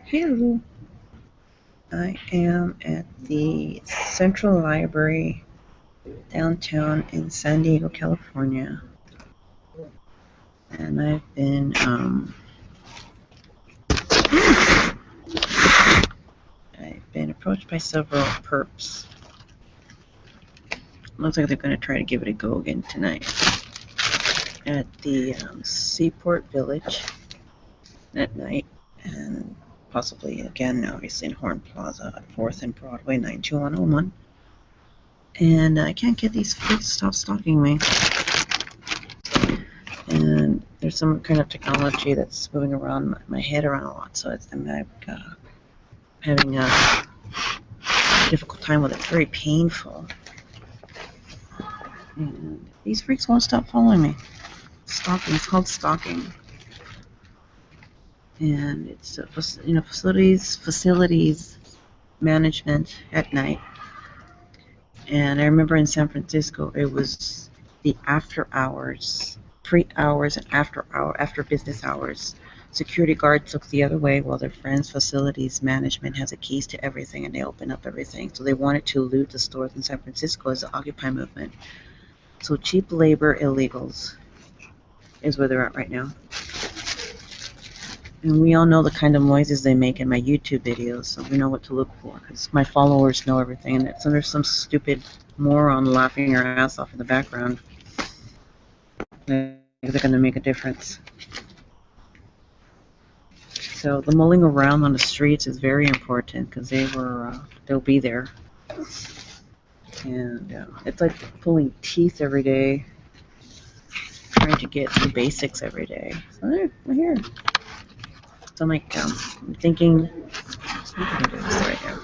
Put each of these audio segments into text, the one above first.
Hello. I am at the Central Library downtown in San Diego, California. And I've been approached by several perps. Looks like they're going to try to give it a go again tonight at the Seaport Village at night, and possibly again, obviously, in Horn Plaza at 4th and Broadway, 92101. And I can't get these freaks to stop stalking me. And there's some kind of technology that's moving around my head around a lot, so I'm having a difficult time with it. It's very painful. And these freaks won't stop following me. Stalking. It's called stalking. And it's facilities management at night. And I remember in San Francisco, it was the after hours, pre-hours and after business hours. Security guards look the other way while their friends, facilities management, has the keys to everything, and they open up everything. So they wanted to loot the stores in San Francisco as the Occupy movement. So cheap labor illegals is where they're at right now. And we all know the kind of noises they make in my YouTube videos, so we know what to look for, because my followers know everything, and so there's some stupid moron laughing her ass off in the background. They're going to make a difference. So the mulling around on the streets is very important, because they'll be there. And it's like pulling teeth every day, trying to get the basics every day. So there, we're here. So I'm thinking, I can do this right now.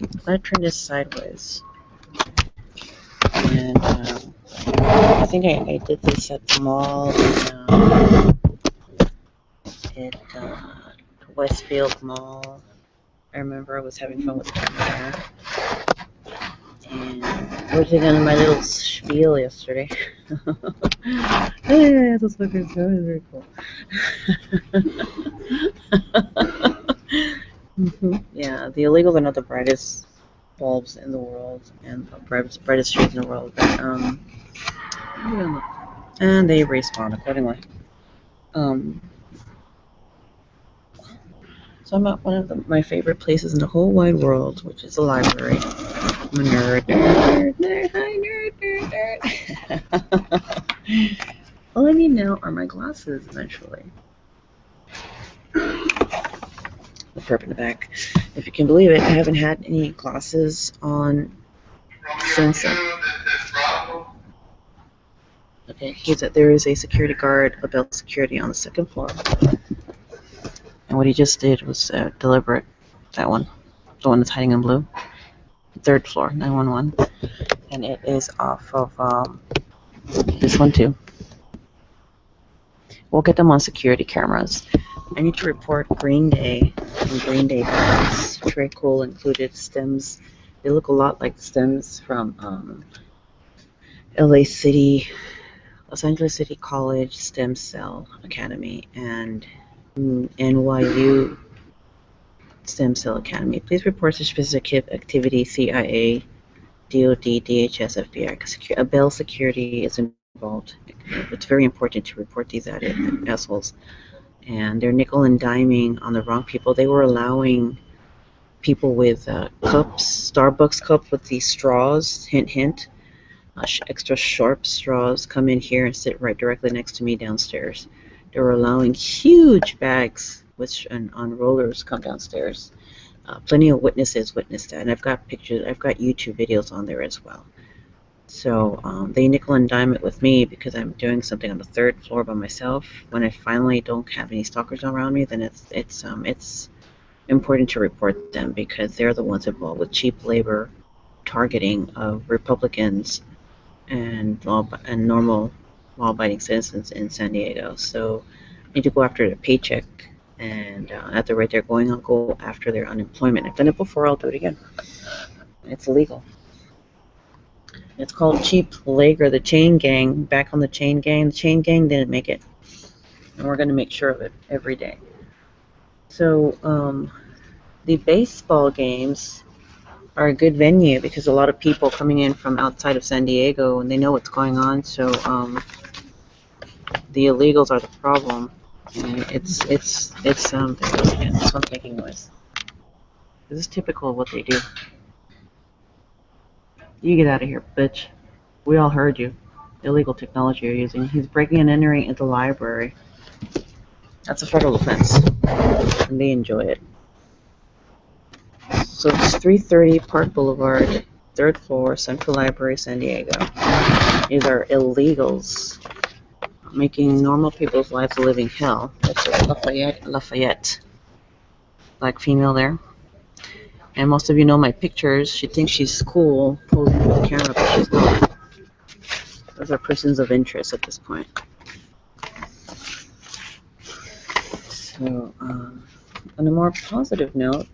I'm going to turn this sideways. And I think I did this at the mall at Westfield Mall. I remember I was having fun with the camera there. And I was doing my little spiel yesterday. Hey, those fuckers, that was very cool. Yeah, the illegals are not the brightest bulbs in the world and the brightest trees in the world, but and they respawn accordingly. So I'm at one of my favorite places in the whole wide world, which is the library. I'm a nerd. All I need now are my glasses eventually. The perp in the back. If you can believe it, I haven't had any glasses on since. Okay, there is a security guard, a belt security on the second floor. And what he just did was deliberate. That one. The one that's hiding in blue. Third floor, 911. And it is off of this one too. We'll get them on security cameras. I need to report Green Day and Green Day bags. Very cool, included stems. They look a lot like the stems from Los Angeles City College Stem Cell Academy and NYU Stem Cell Academy. Please report suspicious activity, CIA, DOD, DHS, FBI. A Bell Security is involved. It's very important to report these assholes. And they're nickel and diming on the wrong people. They were allowing people with cups, Starbucks cups with these straws, hint, hint, extra sharp straws, come in here and sit right directly next to me downstairs. They were allowing huge bags on rollers come downstairs. Plenty of witnesses witnessed that, and I've got pictures, I've got YouTube videos on there as well. So they nickel and dime it with me because I'm doing something on the third floor by myself. When I finally don't have any stalkers around me, then it's important to report them because they're the ones involved with cheap labor targeting of Republicans and normal law-abiding citizens in San Diego. So I need to go after their paycheck, and at the rate they're going, I'll go after their unemployment. I've done it before, I'll do it again. It's illegal. It's called cheap labor, the chain gang, back on the chain gang. The chain gang didn't make it, and we're going to make sure of it every day. So the baseball games are a good venue because a lot of people coming in from outside of San Diego and they know what's going on. So the illegals are the problem, and it's there it goes again. This one's making noise. This is typical of what they do. You get out of here, bitch. We all heard you. Illegal technology you're using. He's breaking and entering into the library. That's a federal offense, and they enjoy it. So it's 330 Park Boulevard, 3rd floor, Central Library, San Diego. These are illegals making normal people's lives a living hell. That's Lafayette. Black female there. And most of you know my pictures. She thinks she's cool posing for the camera, but she's not. Those are persons of interest at this point. So, on a more positive note,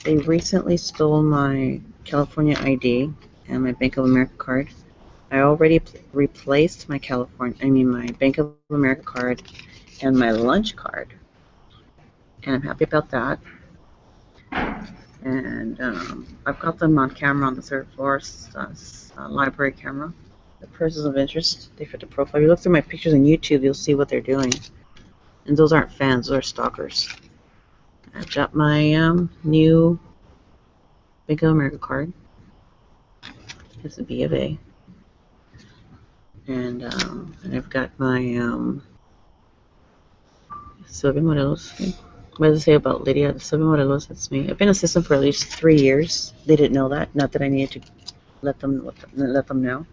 they recently stole my California ID and my Bank of America card. I already replaced my my Bank of America card and my lunch card, and I'm happy about that. And I've got them on camera on the 3rd floor, library camera. The persons of interest, they fit the profile. If you look through my pictures on YouTube, you'll see what they're doing. And those aren't fans, those are stalkers. I've got my new Bank of America card. It's a BofA. And I've got my Silvia Morelos. What does it say about Lydia? Silvia Morelos, that's me. I've been a assistant for at least 3 years. They didn't know that. Not that I needed to let them know.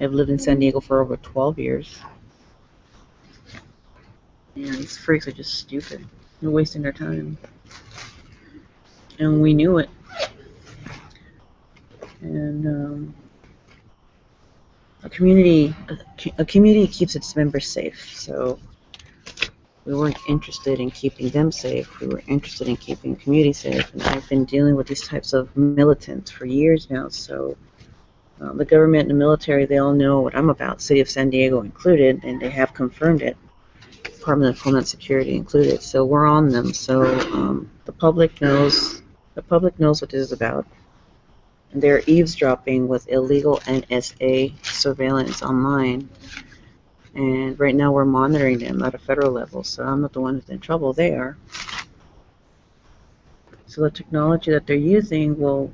I've lived in San Diego for over 12 years. Yeah, these freaks are just stupid. They're wasting their time. And we knew it. And a community keeps its members safe. So we weren't interested in keeping them safe. We were interested in keeping the community safe. And I've been dealing with these types of militants for years now. So the government and the military, they all know what I'm about, City of San Diego included, and they have confirmed it. Department of Homeland Security included. So we're on them. So the public knows what this is about. And they're eavesdropping with illegal NSA surveillance online. And right now we're monitoring them at a federal level. So I'm not the one who's in trouble. They are. So the technology that they're using will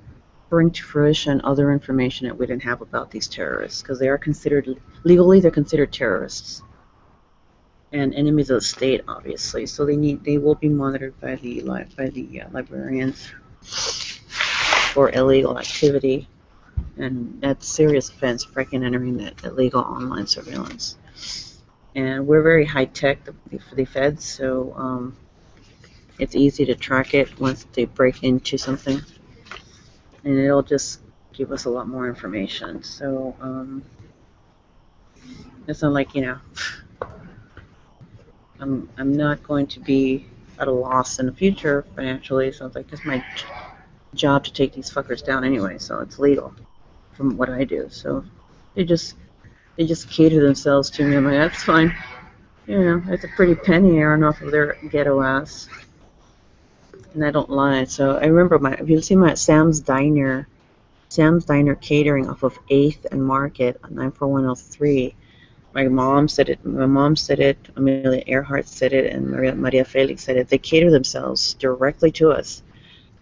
bring to fruition other information that we didn't have about these terrorists, because they are considered legally, they're considered terrorists and enemies of the state, obviously. So they will be monitored by the librarians for illegal activity, and that's serious offense, breaking and entering that illegal online surveillance. And we're very high tech for the feds, so it's easy to track it once they break into something, and it'll just give us a lot more information. So it's not like, I'm not going to be at a loss in the future financially, so it's like it's my job to take these fuckers down anyway, so it's legal from what I do. So they just cater themselves to me. I'm like, that's fine. It's a pretty penny airing off of their ghetto ass. And I don't lie. So I remember if you see my Sam's Diner catering off of 8th and Market on 94103. My mom said it, Amelia Earhart said it, and Maria Felix said it. They cater themselves directly to us.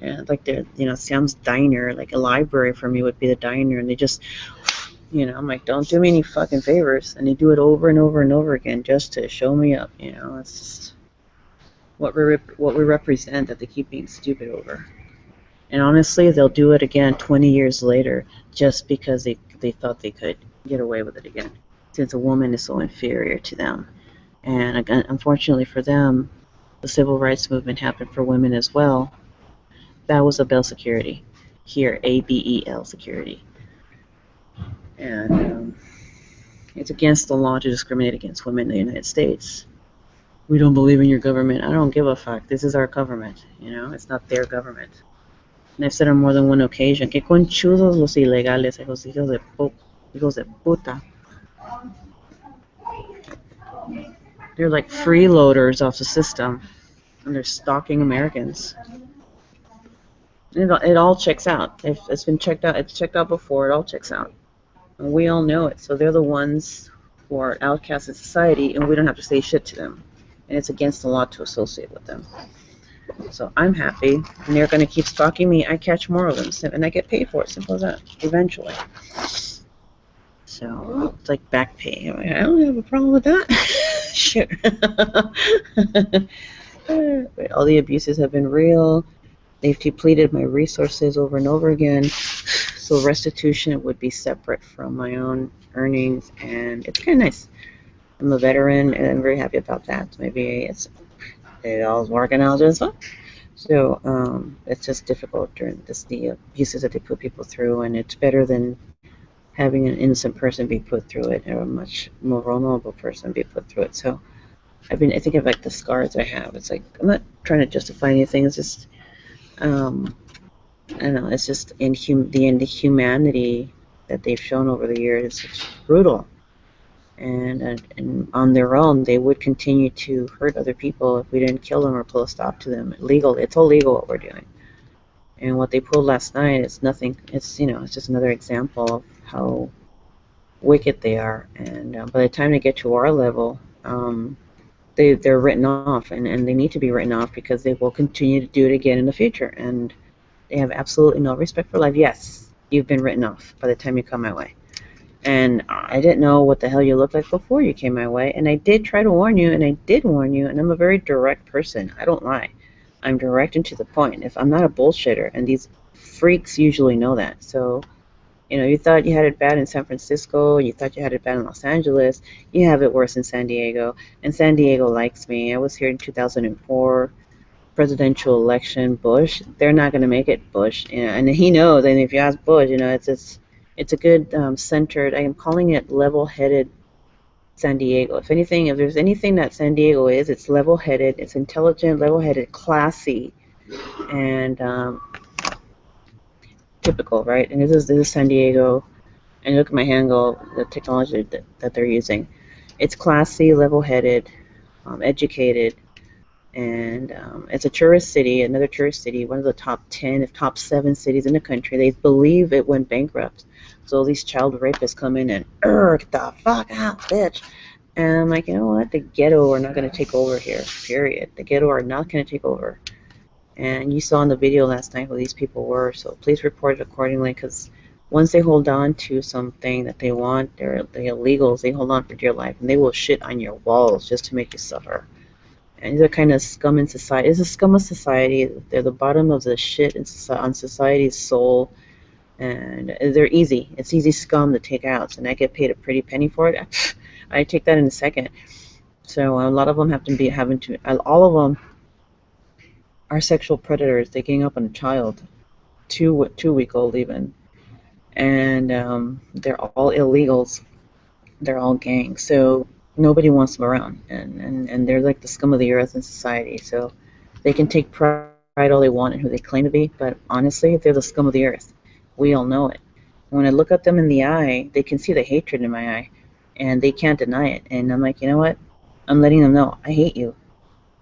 And like Sam's Diner, like a library for me would be the diner, and they just, I'm like, don't do me any fucking favors. And they do it over and over and over again just to show me up. It's just what we represent that they keep being stupid over. And honestly, they'll do it again 20 years later just because they thought they could get away with it again, since a woman is so inferior to them. And again, unfortunately for them, the civil rights movement happened for women as well. That was a Bell Security. Here, ABEL Security. And it's against the law to discriminate against women in the United States. We don't believe in your government. I don't give a fuck. This is our government. It's not their government. And I've said on more than one occasion, que conchudos los ilegales, esos hijos de puta. They're like freeloaders off the system. and they're stalking Americans. It all checks out. If it's been checked out, it's checked out before. It all checks out, and we all know it. So they're the ones who are outcasts in society, and we don't have to say shit to them. And it's against the law to associate with them. So I'm happy, and they're going to keep stalking me. I catch more of them, and I get paid for it. Simple as that. Eventually. So it's like back pay. I don't have a problem with that. Sure. All the abuses have been real. They've depleted my resources over and over again. So restitution would be separate from my own earnings, and it's kind of nice. I'm a veteran, and I'm very happy about that. Maybe it all's working out just fine. So it's just difficult during the abuses that they put people through, and it's better than having an innocent person be put through it, or a much more vulnerable person be put through it. So I think of like the scars I have. It's like, I'm not trying to justify anything. It's just, I don't know. It's just the inhumanity that they've shown over the years. It's brutal. And on their own, they would continue to hurt other people if we didn't kill them or pull a stop to them. It's illegal what we're doing. And what they pulled last night is nothing. It's it's just another example of how wicked they are. And by the time they get to our level, they're written off, and they need to be written off because they will continue to do it again in the future. And they have absolutely no respect for life. Yes, you've been written off by the time you come my way. And I didn't know what the hell you looked like before you came my way. And I did try to warn you, and I did warn you, and I'm a very direct person. I don't lie. I'm direct and to the point. If I'm not a bullshitter, and these freaks usually know that. So, you thought you had it bad in San Francisco, you thought you had it bad in Los Angeles, you have it worse in San Diego. And San Diego likes me. I was here in 2004. Presidential election, Bush. They're not going to make it, Bush. And he knows. And if you ask Bush, it's a good centered. I am calling it level-headed San Diego. If there's anything that San Diego is, it's level-headed. It's intelligent, level-headed, classy, and typical, right? And this is San Diego. And look at my handle, the technology that they're using. It's classy, level-headed, educated. And it's a tourist city, another tourist city, one of the top 10, if top 7 cities in the country. They believe it went bankrupt. So these child rapists come in and, get the fuck out, bitch. And I'm like, you know what? The ghetto are not going to take over here, period. The ghetto are not going to take over. And you saw in the video last night who these people were, so please report it accordingly, because once they hold on to something that they want, they're the illegals, they hold on for dear life, and they will shit on your walls just to make you suffer. And these are kind of scum in society. It's a scum of society. They're the bottom of the shit on society's soul. And they're easy. It's easy scum to take out. And I get paid a pretty penny for it. I take that in a second. So a lot of them all of them are sexual predators. They gang up on a child, 2-week-old even. And they're all illegals. They're all gangs. So nobody wants them around, and they're like the scum of the earth in society. So they can take pride all they want in who they claim to be, but honestly, they're the scum of the earth. We all know it. When I look at them in the eye, they can see the hatred in my eye, and they can't deny it. And I'm like, you know what? I'm letting them know I hate you,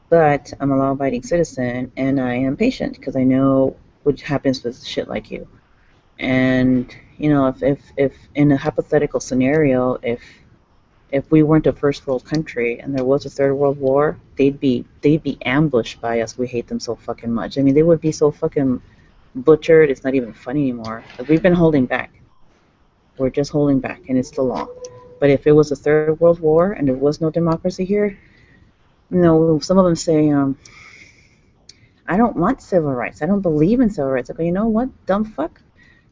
but I'm a law-abiding citizen, and I am patient because I know what happens with shit like you. And if in a hypothetical scenario, if we weren't a first world country and there was a third world war, they'd be ambushed by us. We hate them so fucking much. I mean, they would be so fucking butchered. It's not even funny anymore. Like, we've been holding back. We're just holding back, and it's the law. But if it was a third world war and there was no democracy here, some of them say, I don't want civil rights. I don't believe in civil rights. I go, you know what, dumb fuck?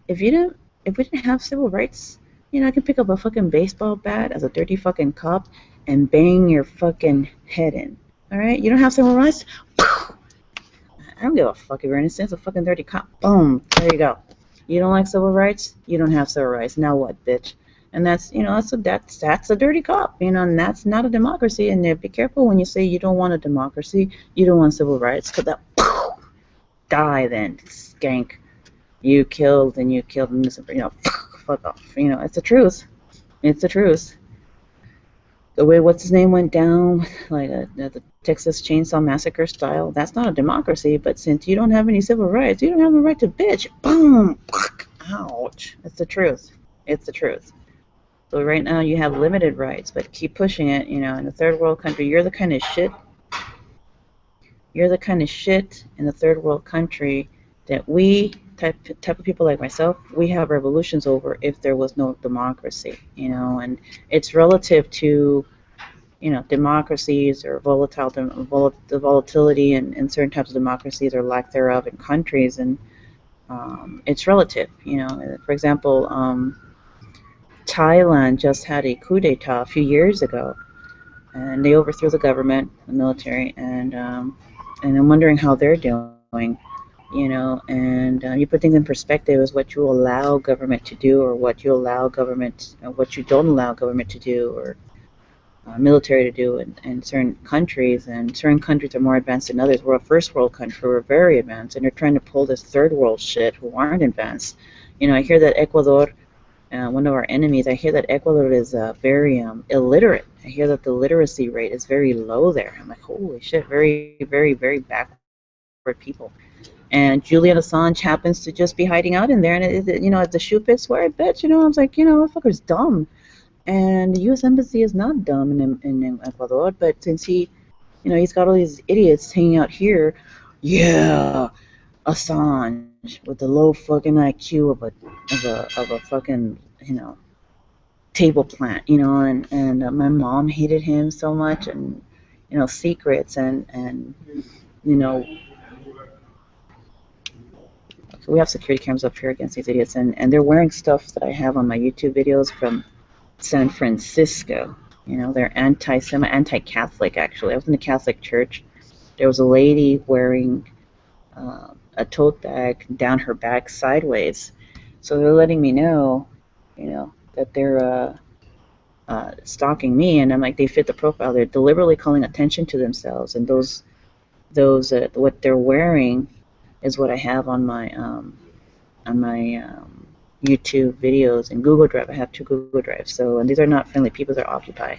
If we didn't have civil rights, I can pick up a fucking baseball bat as a dirty fucking cop and bang your fucking head in. Alright? You don't have civil rights? I don't give a fuck if you're innocent. It's a fucking dirty cop. Boom. There you go. You don't like civil rights? You don't have civil rights. Now what, bitch? And that's a dirty cop, and that's not a democracy. And be careful when you say you don't want a democracy, you don't want civil rights, because that, die then, skank. You killed innocent, fuck off. It's the truth. It's the truth. the way what's his name went down, like the Texas Chainsaw Massacre style, that's not a democracy. But since you don't have any civil rights, you don't have a right to bitch. Boom. Ouch. It's the truth. It's the truth. So right now you have limited rights, but keep pushing it. You know, in a third world country, you're the kind of shit. You're the kind of shit in a third world country that we type of people like myself, we have revolutions over if there was no democracy. You know, and it's relative to, you know, democracies or the volatility in certain types of democracies or lack thereof in countries, and it's relative. You know, for example, Thailand just had a coup d'etat a few years ago, and they overthrew the government, the military, and I'm wondering how they're doing. You know, and you put things in perspective as what you allow government to do, or what you allow government, or what you don't allow government to do, or military to do in certain countries, and certain countries are more advanced than others. We're a first world country, we're very advanced, and they're trying to pull this third world shit who aren't advanced. You know, I hear that Ecuador, one of our enemies, I hear that Ecuador is very illiterate. I hear that the literacy rate is very low there. I'm like, holy shit, very, very, very backward people. And Julian Assange happens to just be hiding out in there, and you know, if the shoe fits, wear it, bitch. You know, I was like, you know, that fucker's dumb. And the U.S. Embassy is not dumb in Ecuador, but since he, you know, he's got all these idiots hanging out here, yeah, Assange with the low fucking IQ of a fucking, you know, table plant, you know, and my mom hated him so much, and you know, secrets, and you know, so we have security cameras up here against these idiots, and they're wearing stuff that I have on my YouTube videos from San Francisco. You know, they're anti-Catholic, actually. I was in a Catholic church. There was a lady wearing a tote bag down her back sideways. So they're letting me know, you know, that they're stalking me, and I'm like, they fit the profile. They're deliberately calling attention to themselves, and those what they're wearing is what I have on my YouTube videos and Google Drive. I have 2 Google Drives. So, and these are not friendly people, they're Occupy.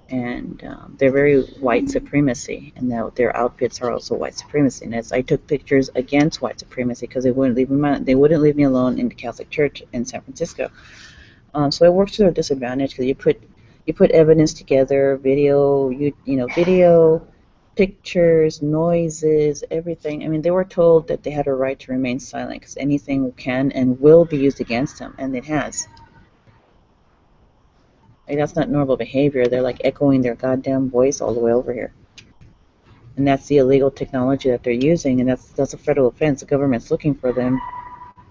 And they're very white supremacy, and their outfits are also white supremacy. And as I took pictures against white supremacy because they wouldn't leave me alone in the Catholic Church in San Francisco. So I worked to their disadvantage, because you put evidence together, video, video, pictures, noises, everything. I mean, they were told that they had a right to remain silent because anything can and will be used against them, and it has. Like, that's not normal behavior. They're like echoing their goddamn voice all the way over here. And that's the illegal technology that they're using, and that's a federal offense. The government's looking for them.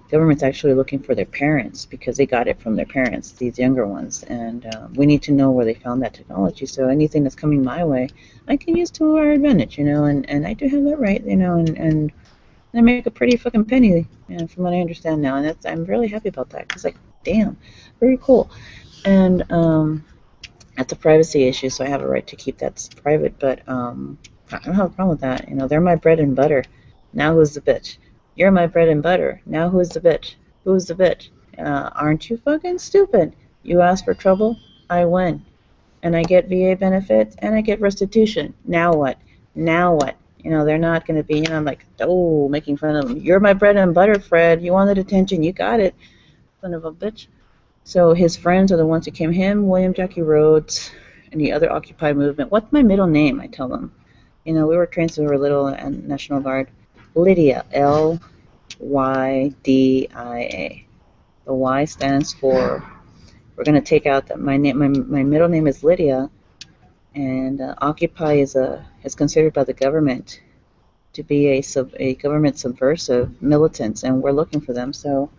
The government's actually looking for their parents, because they got it from their parents, these younger ones. And we need to know where they found that technology. So anything that's coming my way, I can use to our advantage, you know, and I do have that right, you know, and I make a pretty fucking penny, you know, from what I understand now. And I'm really happy about that, because, like, damn, very cool. And that's a privacy issue, so I have a right to keep that private, but I don't have a problem with that. You know, they're my bread and butter. Now who's the bitch? You're my bread and butter. Now who's the bitch? Who's the bitch? Aren't you fucking stupid? You ask for trouble, I win. And I get VA benefits, and I get restitution. Now what? Now what? You know, they're not going to be, you know, I'm like, oh, making fun of them. You're my bread and butter, Fred. You wanted attention. You got it. Son of a bitch. So his friends are the ones who came, him, William Jackie Rhodes, and the other Occupy movement. What's my middle name? I tell them. You know, we were trained since we were little and National Guard. Lydia, Lydia. The Y stands for, we're going to take out that my name. My middle name is Lydia, and Occupy is considered by the government to be a government subversive militants, and we're looking for them. So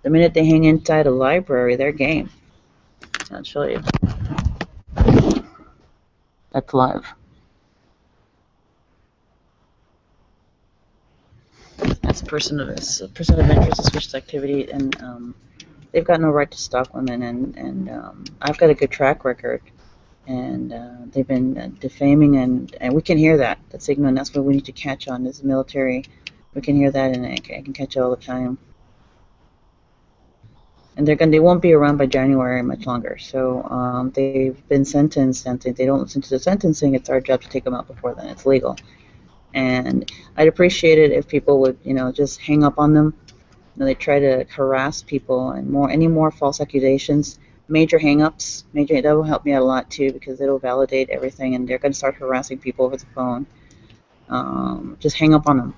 the minute they hang inside a library, they're game. I'll show you. That's live. That's a person of interest, suspicious activity, and they've got no right to stalk women. And I've got a good track record, and they've been defaming, and we can hear that signal, and that's what we need to catch on as military. We can hear that, and I can catch it all the time. and they won't be around by January much longer. So they've been sentenced, and if they don't listen to the sentencing, it's our job to take them out before then. It's legal. And I'd appreciate it if people would, just hang up on them. They try to harass people, and any more false accusations, major hang-ups, that will help me out a lot too, because it'll validate everything, and they're going to start harassing people over the phone. Just hang up on them.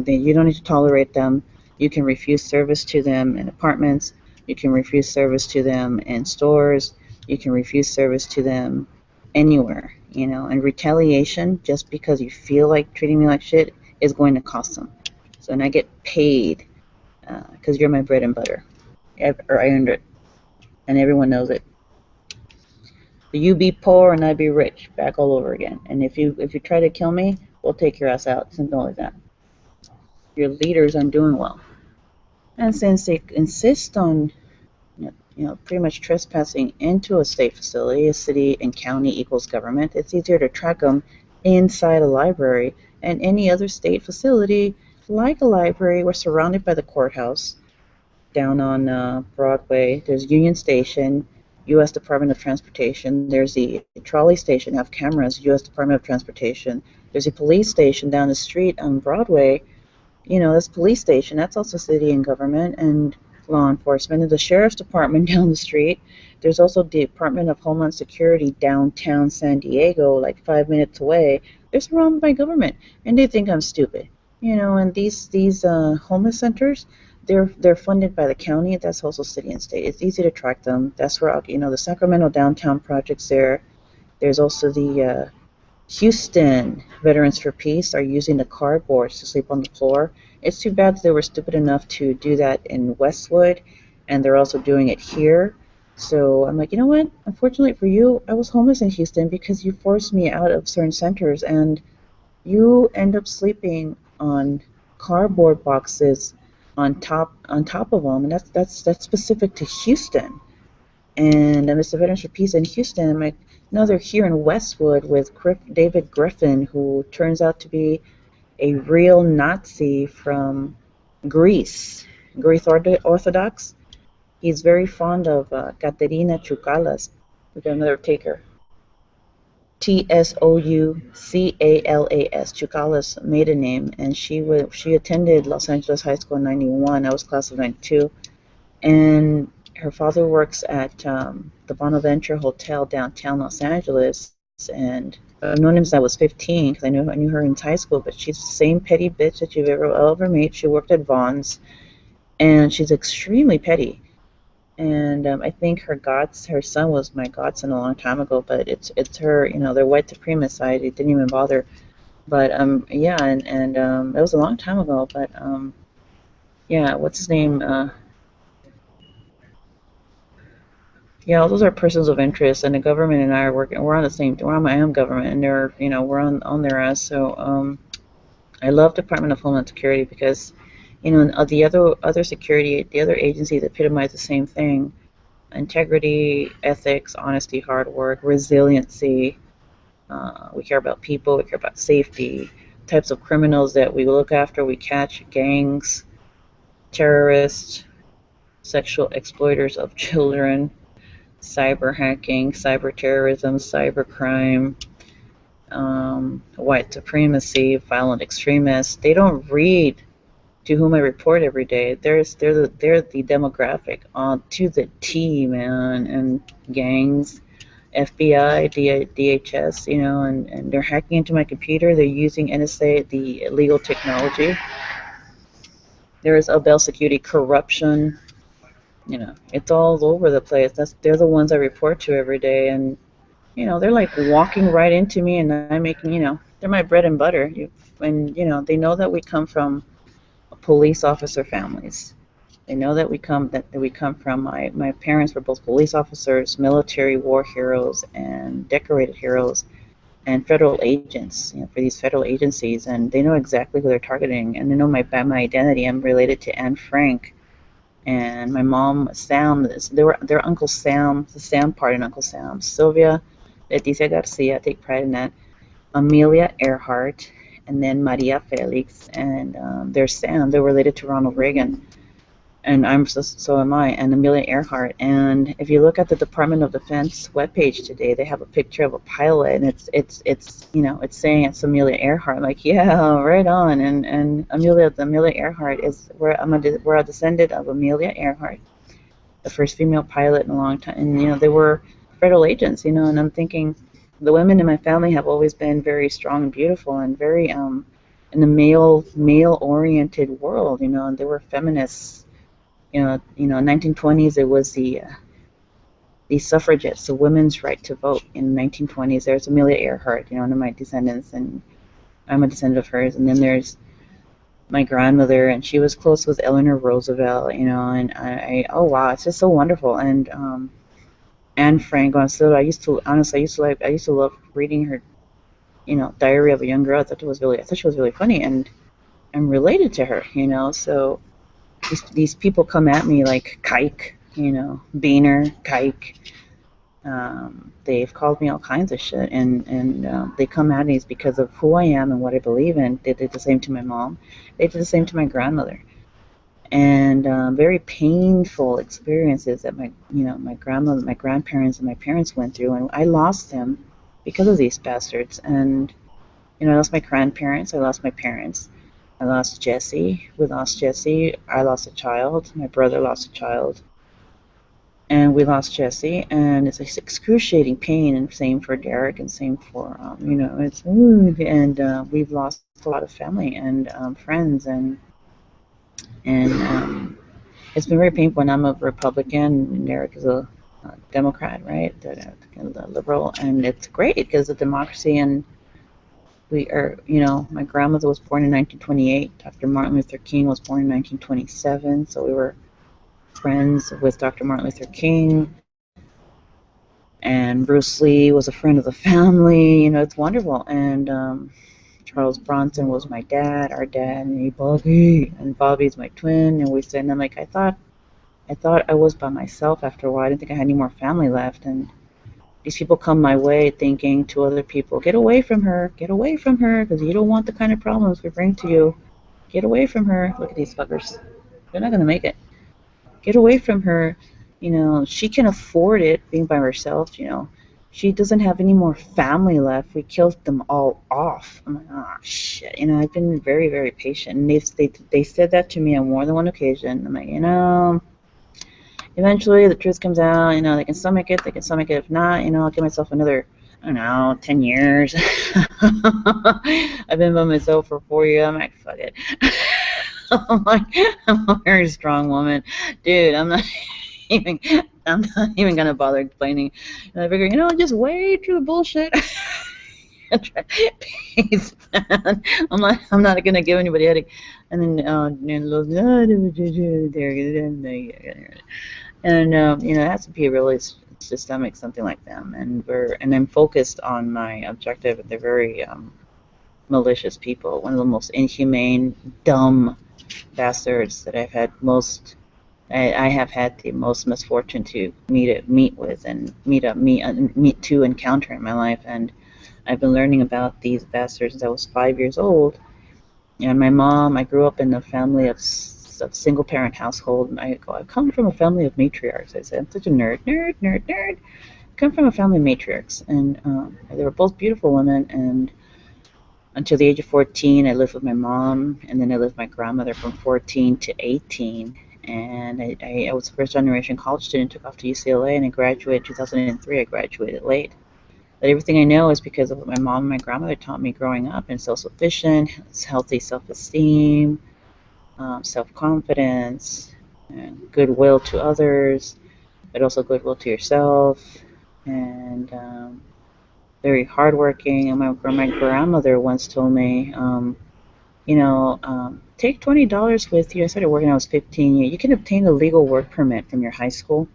You don't need to tolerate them. You can refuse service to them in apartments. You can refuse service to them in stores. You can refuse service to them anywhere, and retaliation, just because you feel like treating me like shit, is going to cost them. So, and I get paid because you're my bread and butter. Or I earned it, and everyone knows it. You be poor and I be rich, back all over again. And if you try to kill me, we'll take your ass out. Something like that. Your leaders aren't doing well. And since they insist on, pretty much trespassing into a state facility, a city and county equals government, it's easier to track them inside a library. And any other state facility, like a library, we're surrounded by the courthouse. Down on Broadway, there's Union Station, U.S. Department of Transportation. There's the trolley station, have cameras, U.S. Department of Transportation. There's a police station down the street on Broadway. This police station, that's also city and government and law enforcement. And the sheriff's department down the street. There's also the Department of Homeland Security downtown San Diego, like 5 minutes away. They're surrounded by government, and they think I'm stupid. And these homeless centers, they're funded by the county. That's also city and state. It's easy to track them. That's where the Sacramento downtown project's there. There's also the Houston Veterans for Peace are using the cardboards to sleep on the floor. It's too bad they were stupid enough to do that in Westwood, and they're also doing it here. So I'm like, you know what? Unfortunately for you, I was homeless in Houston because you forced me out of certain centers, and you end up sleeping on cardboard boxes on top of them, and that's specific to Houston. And Mr. Veterans for Peace in Houston, I'm like, no, they're here in Westwood with David Griffin, who turns out to be a real Nazi from Greece Orthodox. He's very fond of Katerina Choukalas. We got another taker. Tsoucalas, Choukalas' maiden name, and she attended Los Angeles High School in '91. I was class of '92, and her father works at the Bonaventure Hotel downtown Los Angeles, and I've known him since I was 15 because I knew her in high school. But she's the same petty bitch that you've ever met. She worked at Vaughn's, and she's extremely petty. And I think her son was my godson a long time ago. But it's her, their white supremacist side. It didn't even bother. But yeah, and it was a long time ago. But yeah, what's his name? Yeah, those are persons of interest, and the government and I are working. We're on the same. We're on my own government, and they're, we're on their ass. So I love Department of Homeland Security because, the other security, the other agencies epitomize the same thing: integrity, ethics, honesty, hard work, resiliency. We care about people. We care about safety. Types of criminals that we look after, we catch: gangs, terrorists, sexual exploiters of children, cyber hacking, cyber terrorism, cyber crime, white supremacy, violent extremists. They don't read to whom I report every day. They're the demographic on to the T, man. And gangs, FBI, DHS, and they're hacking into my computer. They're using NSA, the illegal technology. There is Bell Security corruption. It's all over the place. They're the ones I report to every day, and they're like walking right into me, and I'm making, they're my bread and butter. And they know that we come from police officer families. They know that we come from my parents were both police officers, military war heroes, and decorated heroes, and federal agents, for these federal agencies, and they know exactly who they're targeting, and they know my identity. I'm related to Anne Frank. And my mom, Sam, their Uncle Sam, the Sam part in Uncle Sam. Sylvia, Leticia Garcia, take pride in that. Amelia Earhart, and then Maria Felix, and there's Sam. They're related to Ronald Reagan. and so am I, and Amelia Earhart. And if you look at the Department of Defense webpage today, they have a picture of a pilot, and it's it's saying it's Amelia Earhart. I'm like, yeah, right on. And Amelia Earhart is we're a descendant of Amelia Earhart, the first female pilot in a long time. And they were federal agents. And I'm thinking, the women in my family have always been very strong and beautiful, and very in the male oriented world. And they were feminists. 1920s, it was the suffragettes, the women's right to vote in 1920s. There's Amelia Earhart, one of my descendants, and I'm a descendant of hers. And then there's my grandmother, and she was close with Eleanor Roosevelt, and oh wow, it's just so wonderful. And Anne Frank on Silva, I used to love reading her, Diary of a Young Girl. I thought she was really funny, and I'm related to her, so these people come at me like Kike, Beaner, Kike. They've called me all kinds of shit, and they come at me because of who I am and what I believe in. They did the same to my mom. They did the same to my grandmother, and very painful experiences that my grandmother, my grandparents, and my parents went through, and I lost them because of these bastards. And I lost my grandparents. I lost my parents. I lost Jesse. We lost Jesse. I lost a child. My brother lost a child. And we lost Jesse. And it's excruciating pain. And same for Derek. And same for, it's, and we've lost a lot of family and friends. And it's been very painful. And I'm a Republican. And Derek is a Democrat, right? The liberal. And it's great because of democracy. And we are, my grandmother was born in 1928. Dr. Martin Luther King was born in 1927. So we were friends with Dr. Martin Luther King. And Bruce Lee was a friend of the family. It's wonderful. And Charles Bronson was my dad, our dad, and Bobby. And Bobby's my twin. And we said, and I'm like, I thought I was by myself after a while. I didn't think I had any more family left. And these people come my way thinking to other people, get away from her, because you don't want the kind of problems we bring to you. Get away from her. Look at these fuckers. They're not going to make it. Get away from her. She can afford it being by herself. She doesn't have any more family left. We killed them all off. I'm like, oh, shit. I've been very, very patient. And they said that to me on more than one occasion. I'm like, eventually the truth comes out. They can stomach it. If not, I'll give myself another, I don't know, 10 years. I've been by myself for 4 years. I'm like, fuck it. I'm a very strong woman. Dude, I'm not even gonna bother explaining. And I figure, just wade through the bullshit. Peace, man. I'm not gonna give anybody a headache. And then it has to be really systemic, something like them. And I'm focused on my objective. They're very malicious people. One of the most inhumane, dumb bastards that I've had I have had the most misfortune to meet with and to encounter in my life. And I've been learning about these bastards since I was 5 years old. And my mom, I grew up in a family of single parent household. I come from a family of matriarchs. I said, I'm such a nerd. I come from a family of matriarchs, and they were both beautiful women. And until the age of 14, I lived with my mom, and then I lived with my grandmother from 14 to 18. And I was a first generation college student, took off to UCLA, and I graduated in 2003. I graduated late. But everything I know is because of what my mom and my grandmother taught me growing up, and self-sufficient, healthy self-esteem, self-confidence, and goodwill to others, but also goodwill to yourself, and very hardworking. And my grandmother once told me, take $20 with you. I started working when I was 15. You can obtain a legal work permit from your high school.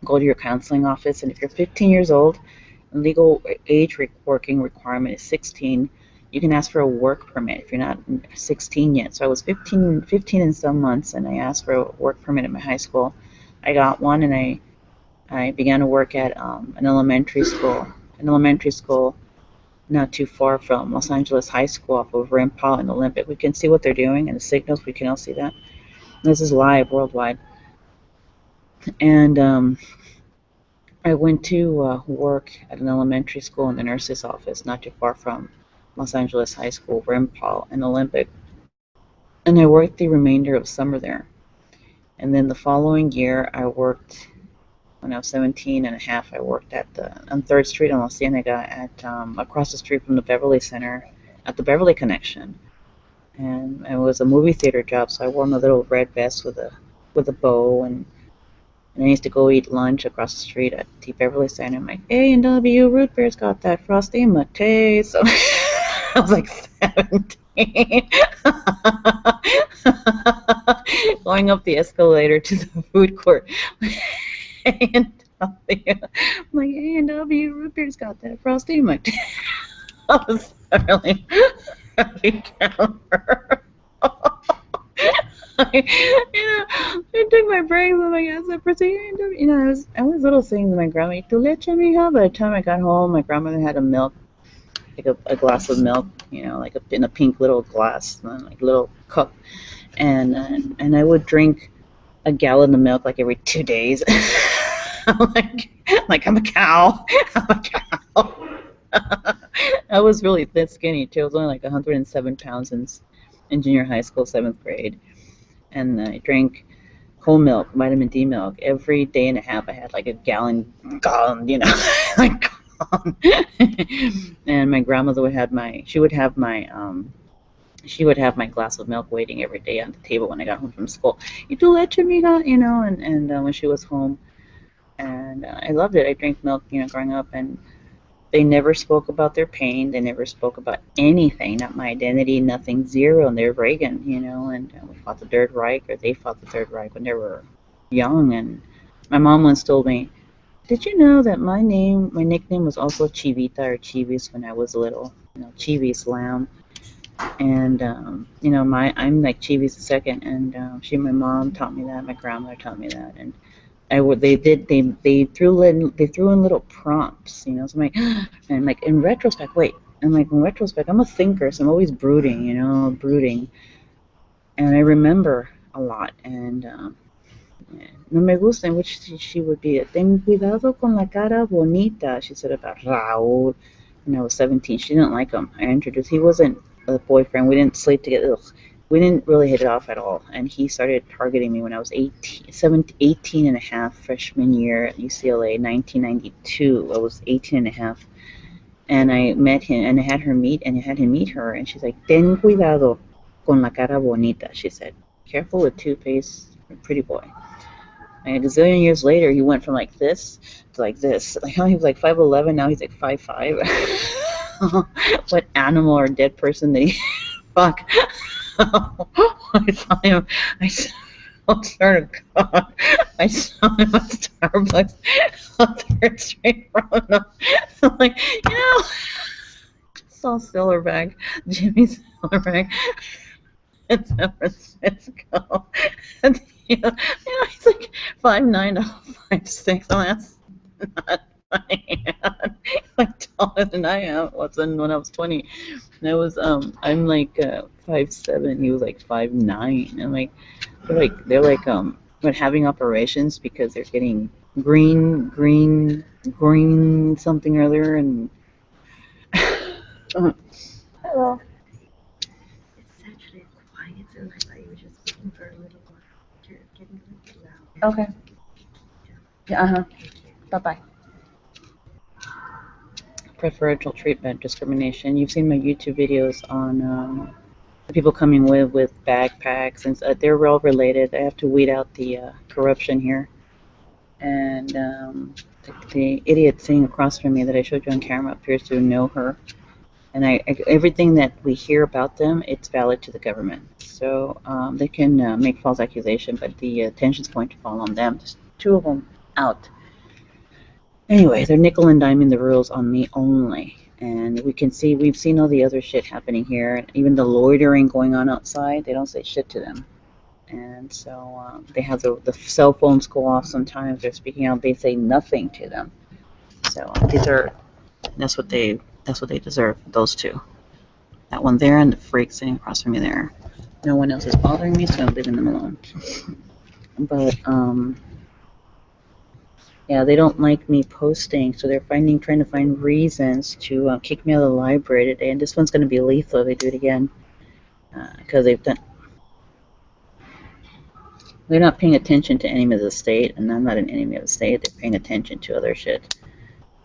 Go to your counseling office, and if you're 15 years old, legal age working requirement is 16. You can ask for a work permit if you're not 16 yet. So I was 15 in some months, and I asked for a work permit at my high school. I got one, and I began to work at an elementary school not too far from Los Angeles High School off of Rimpau and Olympic. We can see what they're doing and the signals. We can all see that. This is live worldwide. And I went to work at an elementary school in the nurse's office, not too far from Los Angeles High School, Rimpal, and Olympic. And I worked the remainder of summer there. And then the following year, I worked, when I was 17 and a half, I worked on 3rd Street in La Cienega across the street from the Beverly Center at the Beverly Connection. And it was a movie theater job, so I wore my little red vest with a bow, and I used to go eat lunch across the street at the Beverly Center. I'm like, A&W Root Beer's got that frosty mate. So I was like 17. Going up the escalator to the food court. A&W. I'm like, A&W Root Beer's got that frosty mate. I was really camera. I took my breaks. I'm like, as I proceeded, I was little saying to my grandma, "Tu leche, mija." By the time I got home, my grandmother had a milk, like a glass of milk, like in a pink little glass, like little cup, and I would drink a gallon of milk like every 2 days. like I'm a cow. I'm a cow. I was really thin, skinny too. I was only like 107 pounds in junior high school, 7th grade. And I drank whole milk, vitamin D milk, every day and a half. I had like a gallon, like gallon. And my grandmother would have my glass of milk waiting every day on the table when I got home from school. "Y tu leche, mija," and when she was home, and I loved it. I drank milk, growing up, and they never spoke about their pain. They never spoke about anything, not my identity, nothing, zero. And they're Reagan, and we fought the Third Reich, or they fought the Third Reich when they were young. And my mom once told me, "Did you know that my nickname was also Chivita or Chivis when I was little? Chivis, lamb." And I'm like Chivis the second, and my mom taught me that, my grandmother taught me that, and they threw in little prompts, so I'm like, and like in retrospect, I'm a thinker, so I'm always brooding, and I remember a lot, and no me gusta, in which she would be, "Ten cuidado con la cara bonita," she said about Raul. When I was 17, she didn't like him. He wasn't a boyfriend, we didn't sleep together. Ugh. We didn't really hit it off at all, and he started targeting me when I was 18 and a half, freshman year at UCLA, 1992. I was 18 and a half, and I met him, and I had him meet her, and she's like, "Ten cuidado con la cara bonita," she said. "Careful with toothpaste, pretty boy." And a gazillion years later, he went from like this to like this. Like, he was like 5'11", now he's like 5'5". What animal or dead person did he fuck? I saw him. I swear to God, I saw him at Starbucks on 3rd Street. I'm like, saw Silverback, Jimmy Silverback in San Francisco. And, he's like 5'9" to 5'6". I'm like, that's not funny. He's like taller than I am. When I was 20. And I was I'm like 5'7". He was like 5'9". And like they're like having operations because they're getting green something or other. And hello. It's actually quiet, and I thought you were just looking for a little more. You're getting a little loud. Okay. Yeah. Bye bye. Preferential treatment discrimination. You've seen my YouTube videos on people coming with backpacks, and they're all related. I have to weed out the corruption here. And the idiot sitting across from me that I showed you on camera appears to know her. And everything that we hear about them, it's valid to the government. So they can make false accusation, but the attention's going to fall on them. There's 2 of them out. Anyway, they're nickel and diming the rules on me only. And we've seen all the other shit happening here. Even the loitering going on outside, they don't say shit to them. And so they have the cell phones go off sometimes. They're speaking out. They say nothing to them. So that's what they deserve, those 2. That one there and the freak sitting across from me there. No one else is bothering me, so I'm leaving them alone. But yeah, they don't like me posting, so they're trying to find reasons to kick me out of the library today. And this one's going to be lethal if they do it again, because they're not paying attention to enemies of the state, and I'm not an enemy of the state. They're paying attention to other shit.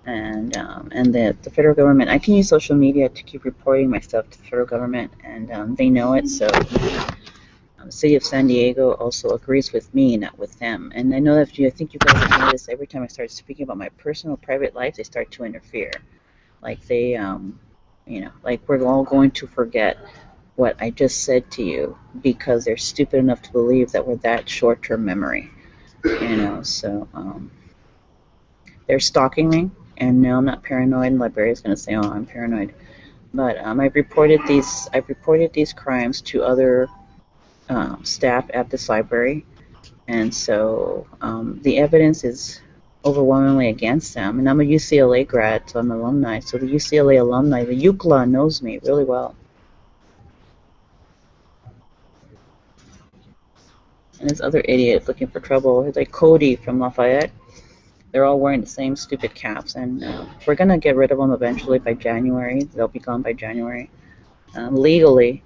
And the federal government, I can use social media to keep reporting my stuff to the federal government, and they know it. So the city of San Diego also agrees with me, not with them. And I know that I think you guys have noticed every time I start speaking about my personal, private life, they start to interfere. Like they, like we're all going to forget what I just said to you because they're stupid enough to believe that we're that short-term memory. So they're stalking me. And no, I'm not paranoid. And Liberia's going to say, "Oh, I'm paranoid." But I've reported these crimes to other staff at this library, and so the evidence is overwhelmingly against them. And I'm a UCLA grad, so I'm an alumni. So the UCLA alumni, the UCLA, knows me really well. And this other idiot looking for trouble, it's like Cody from Lafayette. They're all wearing the same stupid caps, and we're going to get rid of them eventually by January. They'll be gone by January. Legally,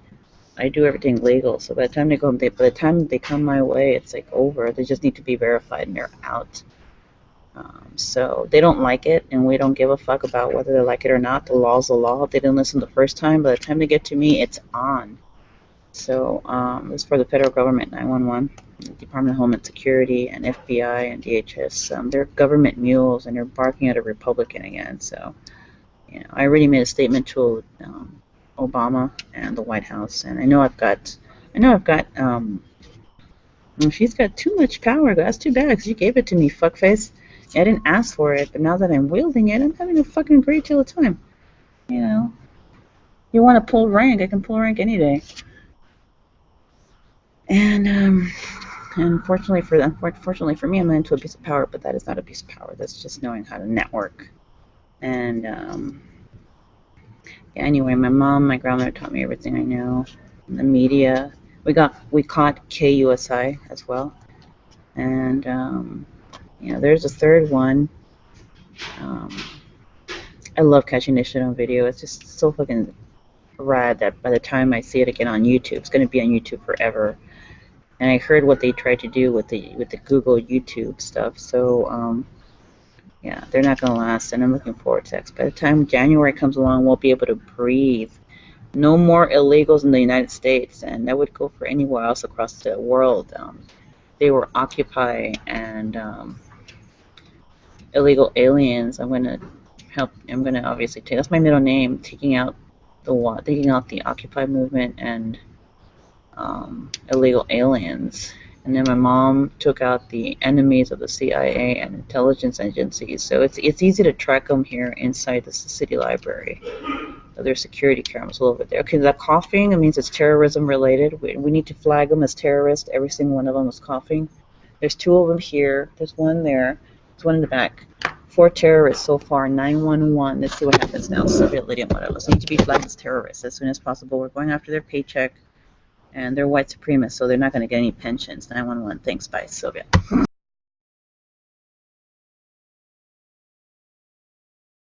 I do everything legal, so by the time they come my way, it's like over. They just need to be verified, and they're out. So they don't like it, and we don't give a fuck about whether they like it or not. The law's the law. If they didn't listen the first time, by the time they get to me, it's on. So this is for the federal government, 911, Department of Homeland Security, and FBI, and DHS. They're government mules, and they're barking at a Republican again. So, I already made a statement to Obama and the White House, and I know I've got, she's got too much power. That's too bad, because you gave it to me, fuckface. I didn't ask for it, but now that I'm wielding it, I'm having a fucking great deal of time. You want to pull rank, I can pull rank any day. And unfortunately for me, I'm into abuse of power, but that is not abuse of power. That's just knowing how to network. And yeah, anyway, my grandmother taught me everything I know. The media, we caught KUSI as well. And there's a third one. I love catching this shit on video. It's just so fucking rad that by the time I see it again on YouTube, it's going to be on YouTube forever. And I heard what they tried to do with the Google YouTube stuff. So yeah, they're not going to last, and I'm looking forward to that. By the time January comes along, we'll be able to breathe. No more illegals in the United States, and that would go for anywhere else across the world. They were Occupy and illegal aliens. I'm going to obviously take, that's my middle name, taking out the Occupy movement and illegal aliens. And then my mom took out the enemies of the CIA and intelligence agencies. So it's easy to track them here inside the city library. So there's security cameras all over there. Okay, that coughing, it means it's terrorism related. We need to flag them as terrorists. Every single one of them is coughing. There's 2 of them here. There's one there. There's one in the back. 4 terrorists so far. 911. Let's see what happens now. Soviet Lydia Morelos need to be flagged as terrorists as soon as possible. We're going after their paycheck. And they're white supremacists, so they're not going to get any pensions. 911, thanks, bye, Sylvia.